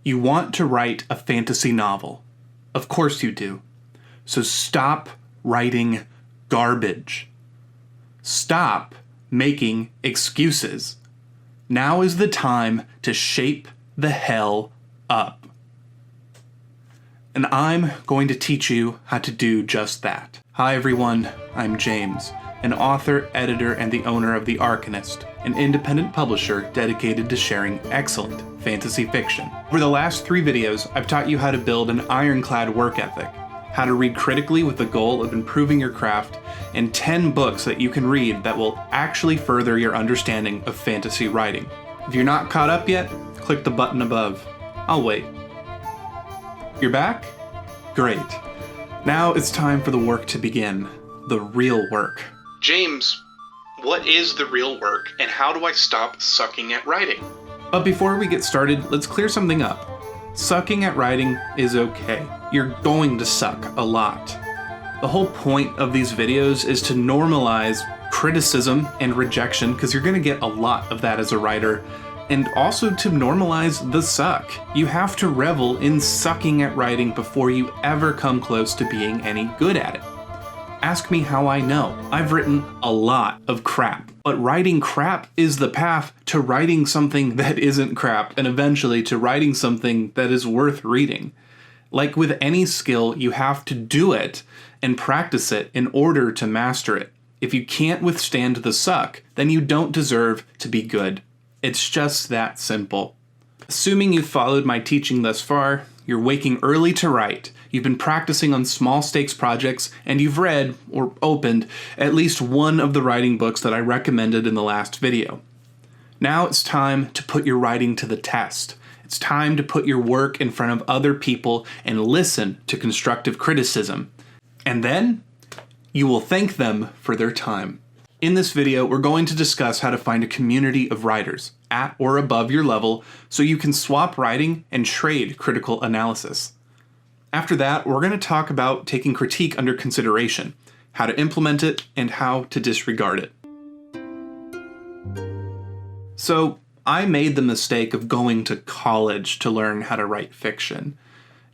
You want to write a fantasy novel. Of course you do. So stop writing garbage. Stop making excuses. Now is the time to shape the hell up. And I'm going to teach you how to do just that. Hi everyone, I'm James, an author, editor, and the owner of The Arcanist, an independent publisher dedicated to sharing excellent fantasy fiction. Over the last 3 videos, I've taught you how to build an ironclad work ethic, how to read critically with the goal of improving your craft, and 10 books that you can read that will actually further your understanding of fantasy writing. If you're not caught up yet, click the button above. I'll wait. You're back? Great. Now it's time for the work to begin. The real work. James, what is the real work, and how do I stop sucking at writing? But before we get started, let's clear something up. Sucking at writing is okay. You're going to suck a lot. The whole point of these videos is to normalize criticism and rejection, because you're going to get a lot of that as a writer, and also to normalize the suck. You have to revel in sucking at writing before you ever come close to being any good at it. Ask me how I know. I've written a lot of crap, but writing crap is the path to writing something that isn't crap, and eventually to writing something that is worth reading. Like with any skill, you have to do it and practice it in order to master it. If you can't withstand the suck, then you don't deserve to be good. It's just that simple. Assuming you've followed my teaching thus far, you're waking early to write, you've been practicing on small stakes projects, and you've read, or opened, at least one of the writing books that I recommended in the last video. Now it's time to put your writing to the test. It's time to put your work in front of other people and listen to constructive criticism. And then, you will thank them for their time. In this video, we're going to discuss how to find a community of writers at or above your level so you can swap writing and trade critical analysis. After that, we're going to talk about taking critique under consideration, how to implement it, and how to disregard it. So, I made the mistake of going to college to learn how to write fiction.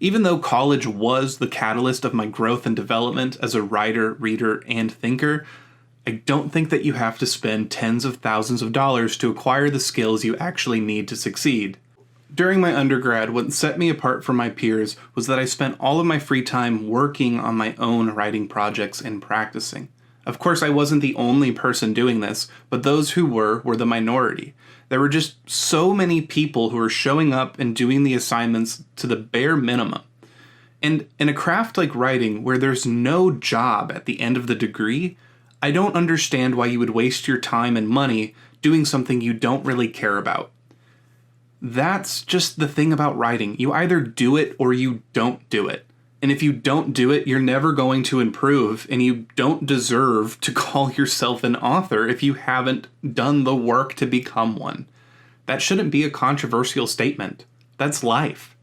Even though college was the catalyst of my growth and development as a writer, reader, and thinker, I don't think that you have to spend tens of thousands of dollars to acquire the skills you actually need to succeed. During my undergrad, what set me apart from my peers was that I spent all of my free time working on my own writing projects and practicing. Of course, I wasn't the only person doing this, but those who were the minority. There were just so many people who were showing up and doing the assignments to the bare minimum. And in a craft like writing, where there's no job at the end of the degree, I don't understand why you would waste your time and money doing something you don't really care about. That's just the thing about writing. You either do it or you don't do it. And if you don't do it, you're never going to improve, and you don't deserve to call yourself an author if you haven't done the work to become one. That shouldn't be a controversial statement. That's life.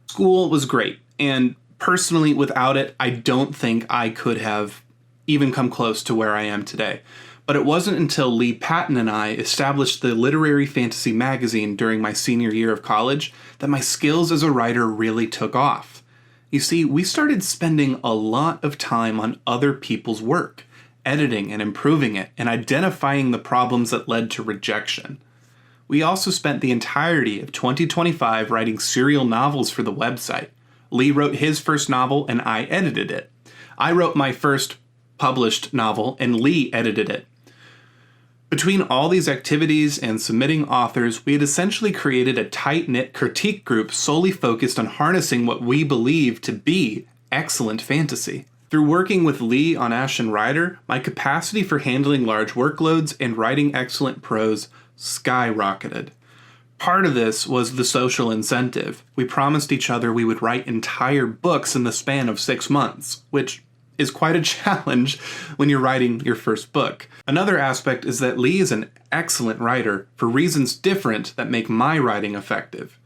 School was great, and personally, without it, I don't think I could have even come close to where I am today. But it wasn't until Lee Patton and I established the Literary Fantasy magazine during my senior year of college that my skills as a writer really took off. You see, we started spending a lot of time on other people's work, editing and improving it, and identifying the problems that led to rejection. We also spent the entirety of 2025 writing serial novels for the website. Lee wrote his first novel and I edited it. I wrote my first published novel and Lee edited it. Between all these activities and submitting authors, we had essentially created a tight-knit critique group solely focused on harnessing what we believe to be excellent fantasy. Through working with Lee on Ashen Rider, my capacity for handling large workloads and writing excellent prose skyrocketed. Part of this was the social incentive. We promised each other we would write entire books in the span of 6 months, which is quite a challenge when you're writing your first book. Another aspect is that Lee is an excellent writer for reasons different that make my writing effective.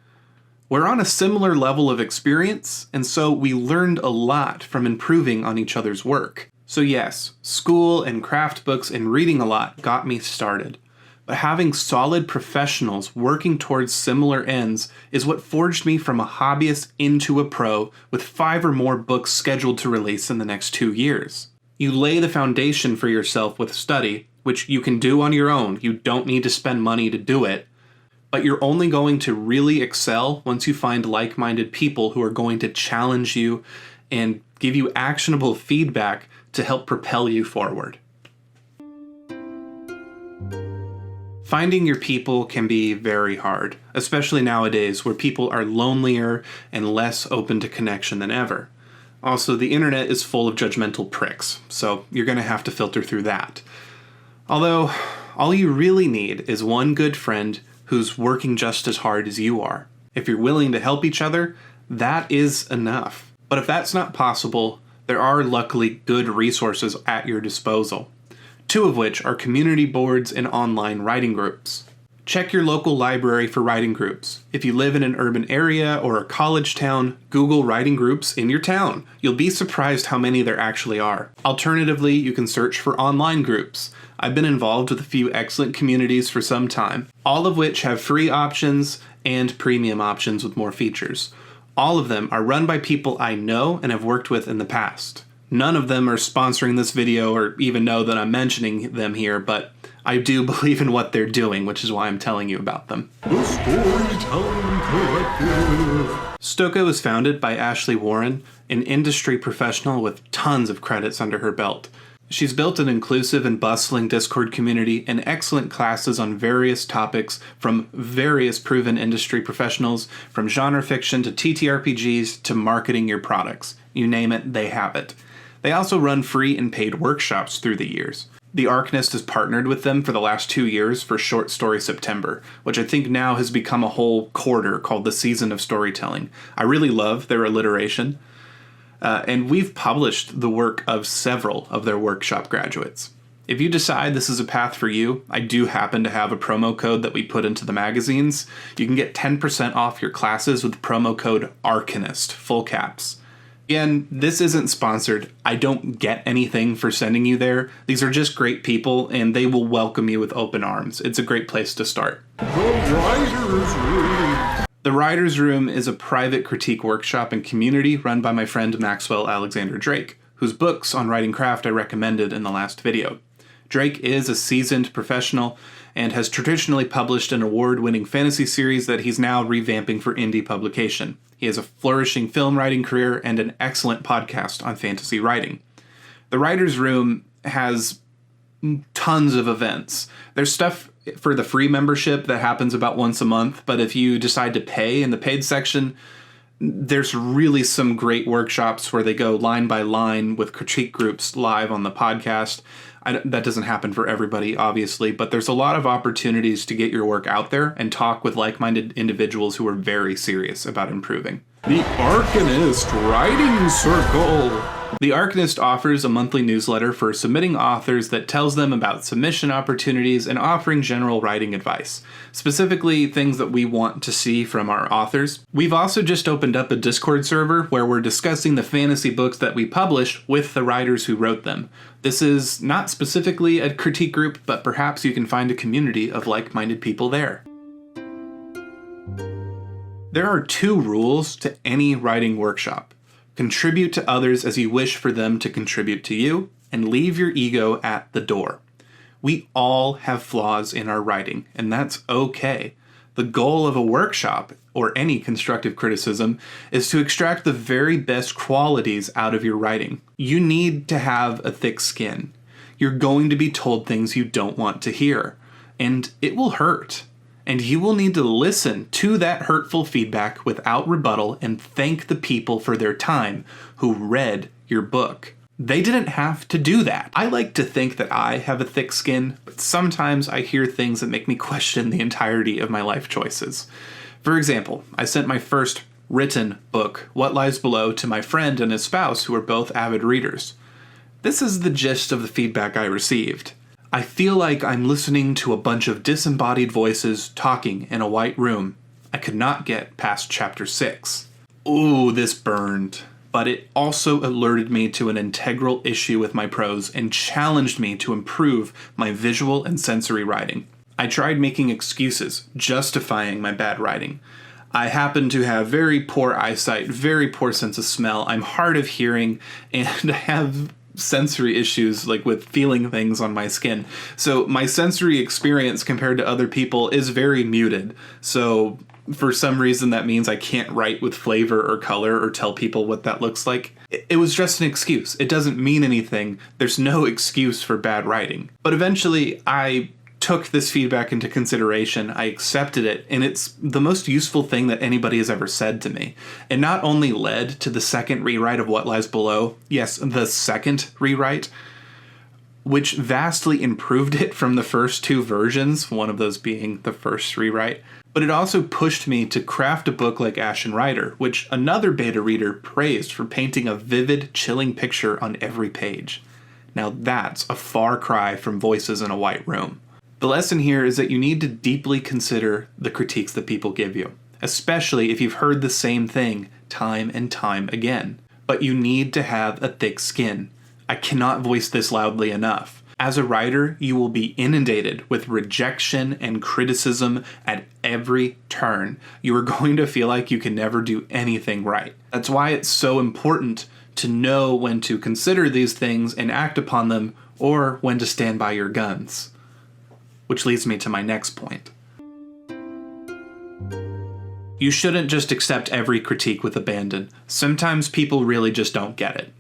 We're on a similar level of experience, and so we learned a lot from improving on each other's work. So yes, school and craft books and reading a lot got me started. But having solid professionals working towards similar ends is what forged me from a hobbyist into a pro with 5 or more books scheduled to release in the next 2 years. You lay the foundation for yourself with study, which you can do on your own. You don't need to spend money to do it. But you're only going to really excel once you find like-minded people who are going to challenge you and give you actionable feedback to help propel you forward. Finding your people can be very hard, especially nowadays where people are lonelier and less open to connection than ever. Also, the internet is full of judgmental pricks, so you're going to have to filter through that. Although, all you really need is one good friend who's working just as hard as you are. If you're willing to help each other, that is enough. But if that's not possible, there are luckily good resources at your disposal. 2 of which are community boards and online writing groups. Check your local library for writing groups. If you live in an urban area or a college town, Google writing groups in your town. You'll be surprised how many there actually are. Alternatively, you can search for online groups. I've been involved with a few excellent communities for some time, all of which have free options and premium options with more features. All of them are run by people I know and have worked with in the past. None of them are sponsoring this video or even know that I'm mentioning them here, but I do believe in what they're doing, which is why I'm telling you about them. The Storytelling Collective. Stoko was founded by Ashley Warren, an industry professional with tons of credits under her belt. She's built an inclusive and bustling Discord community and excellent classes on various topics from various proven industry professionals, from genre fiction to TTRPGs to marketing your products. You name it, they have it. They also run free and paid workshops through the years. The Arcanist has partnered with them for the last 2 years for Short Story September, which I think now has become a whole quarter called the Season of Storytelling. I really love their alliteration. And we've published the work of several of their workshop graduates. If you decide this is a path for you, I do happen to have a promo code that we put into the magazines. You can get 10% off your classes with promo code ARCANIST, full caps. Again, this isn't sponsored. I don't get anything for sending you there. These are just great people, and they will welcome you with open arms. It's a great place to start. The Writer's Room. The Writer's Room is a private critique workshop and community run by my friend Maxwell Alexander Drake, whose books on writing craft I recommended in the last video. Drake is a seasoned professional and has traditionally published an award-winning fantasy series that he's now revamping for indie publication. He has a flourishing film writing career and an excellent podcast on fantasy writing. The Writer's Room has tons of events. There's stuff for the free membership that happens about once a month, but if you decide to pay in the paid section, there's really some great workshops where they go line by line with critique groups live on the podcast. That doesn't happen for everybody, obviously, but there's a lot of opportunities to get your work out there and talk with like-minded individuals who are very serious about improving. The Arcanist Writing Circle. The Arcanist offers a monthly newsletter for submitting authors that tells them about submission opportunities and offering general writing advice, specifically things that we want to see from our authors. We've also just opened up a Discord server where we're discussing the fantasy books that we publish with the writers who wrote them. This is not specifically a critique group, but perhaps you can find a community of like-minded people there. There are 2 rules to any writing workshop. Contribute to others as you wish for them to contribute to you, and leave your ego at the door. We all have flaws in our writing, and that's okay. The goal of a workshop, or any constructive criticism, is to extract the very best qualities out of your writing. You need to have a thick skin. You're going to be told things you don't want to hear, and it will hurt. And you will need to listen to that hurtful feedback without rebuttal and thank the people for their time who read your book. They didn't have to do that. I like to think that I have a thick skin, but sometimes I hear things that make me question the entirety of my life choices. For example, I sent my first written book, What Lies Below, to my friend and his spouse, who are both avid readers. This is the gist of the feedback I received. I feel like I'm listening to a bunch of disembodied voices talking in a white room. I could not get past chapter 6. Ooh, this burned. But it also alerted me to an integral issue with my prose and challenged me to improve my visual and sensory writing. I tried making excuses, justifying my bad writing. I happen to have very poor eyesight, very poor sense of smell. I'm hard of hearing, and have sensory issues, like with feeling things on my skin. So my sensory experience compared to other people is very muted. So for some reason that means I can't write with flavor or color or tell people what that looks like. It was just an excuse. It doesn't mean anything. There's no excuse for bad writing. But eventually I took this feedback into consideration, I accepted it, and it's the most useful thing that anybody has ever said to me. It not only led to the second rewrite of What Lies Below, yes, the second rewrite, which vastly improved it from the first two versions, one of those being the first rewrite, but it also pushed me to craft a book like Ashen Rider, which another beta reader praised for painting a vivid, chilling picture on every page. Now that's a far cry from Voices in a White Room. The lesson here is that you need to deeply consider the critiques that people give you, especially if you've heard the same thing time and time again. But you need to have a thick skin. I cannot voice this loudly enough. As a writer, you will be inundated with rejection and criticism at every turn. You are going to feel like you can never do anything right. That's why it's so important to know when to consider these things and act upon them, or when to stand by your guns. Which leads me to my next point. You shouldn't just accept every critique with abandon. Sometimes people really just don't get it.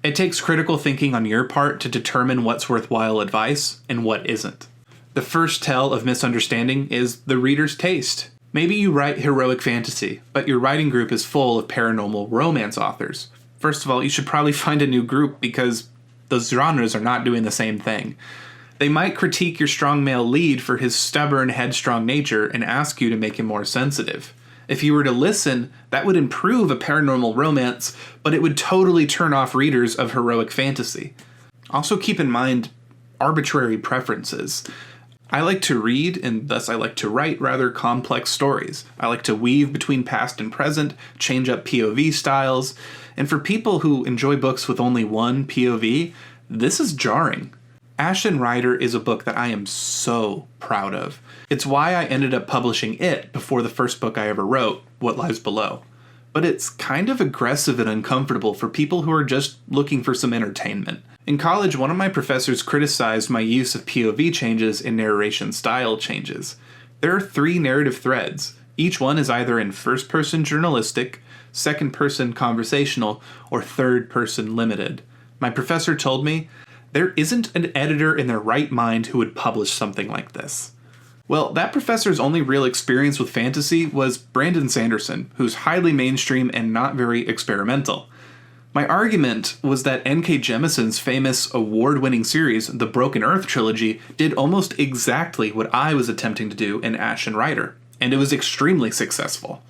It takes critical thinking on your part to determine what's worthwhile advice and what isn't. The first tell of misunderstanding is the reader's taste. Maybe you write heroic fantasy, but your writing group is full of paranormal romance authors. First of all, you should probably find a new group because those genres are not doing the same thing. They might critique your strong male lead for his stubborn, headstrong nature and ask you to make him more sensitive. If you were to listen, that would improve a paranormal romance, but it would totally turn off readers of heroic fantasy. Also keep in mind arbitrary preferences. I like to read, and thus I like to write rather complex stories. I like to weave between past and present, change up POV styles, and for people who enjoy books with only one POV, this is jarring. Ashen Rider is a book that I am so proud of. It's why I ended up publishing it before the first book I ever wrote, What Lies Below. But it's kind of aggressive and uncomfortable for people who are just looking for some entertainment. In college, one of my professors criticized my use of POV changes and narration style changes. There are 3 narrative threads. Each one is either in first-person journalistic, second-person conversational, or third-person limited. My professor told me, there isn't an editor in their right mind who would publish something like this. Well, that professor's only real experience with fantasy was Brandon Sanderson, who's highly mainstream and not very experimental. My argument was that N.K. Jemison's famous award-winning series, the Broken Earth trilogy, did almost exactly what I was attempting to do in Ashen Rider, and it was extremely successful.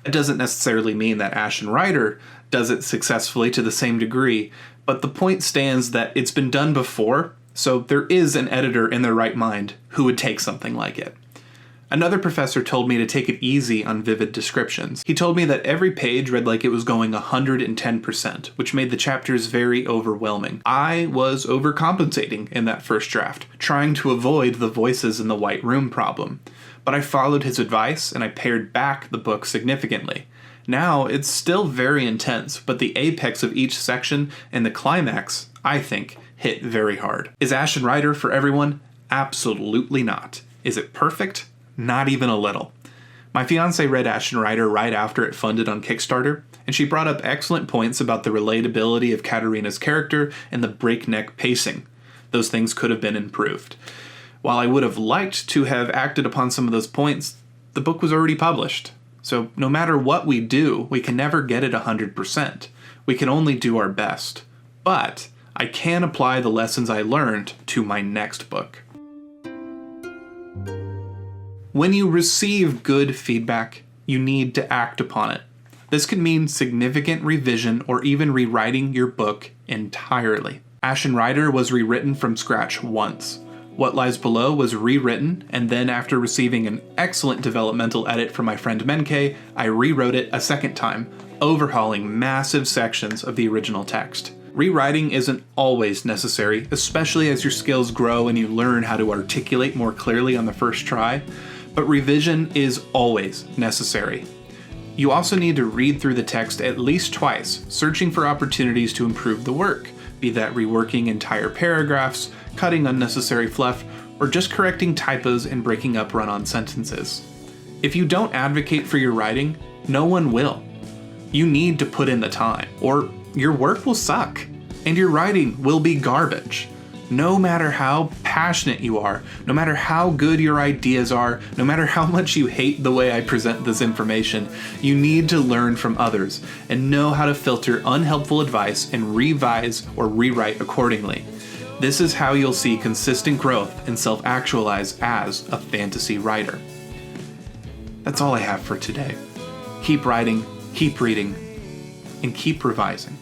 It doesn't necessarily mean that Ashen Rider does it successfully to the same degree, but the point stands that it's been done before, so there is an editor in their right mind who would take something like it. Another professor told me to take it easy on vivid descriptions. He told me that every page read like it was going 110%, which made the chapters very overwhelming. I was overcompensating in that first draft, trying to avoid the Voices in the White Room problem. But I followed his advice, and I pared back the book significantly. Now, it's still very intense, but the apex of each section and the climax, I think, hit very hard. Is Ashen Rider for everyone? Absolutely not. Is it perfect? Not even a little. My fiancée read Ashen Rider right after it funded on Kickstarter, and she brought up excellent points about the relatability of Katarina's character and the breakneck pacing. Those things could have been improved. While I would have liked to have acted upon some of those points, the book was already published. So no matter what we do, we can never get it 100%. We can only do our best. But I can apply the lessons I learned to my next book. When you receive good feedback, you need to act upon it. This could mean significant revision or even rewriting your book entirely. Ashen Rider was rewritten from scratch once. What Lies Below was rewritten, and then after receiving an excellent developmental edit from my friend Menkei, I rewrote it a second time, overhauling massive sections of the original text. Rewriting isn't always necessary, especially as your skills grow and you learn how to articulate more clearly on the first try, but revision is always necessary. You also need to read through the text at least twice, searching for opportunities to improve the work, be that reworking entire paragraphs, cutting unnecessary fluff, or just correcting typos and breaking up run-on sentences. If you don't advocate for your writing, no one will. You need to put in the time, or your work will suck, and your writing will be garbage. No matter how passionate you are, no matter how good your ideas are, no matter how much you hate the way I present this information, you need to learn from others and know how to filter unhelpful advice and revise or rewrite accordingly. This is how you'll see consistent growth and self-actualize as a fantasy writer. That's all I have for today. Keep writing, keep reading, and keep revising.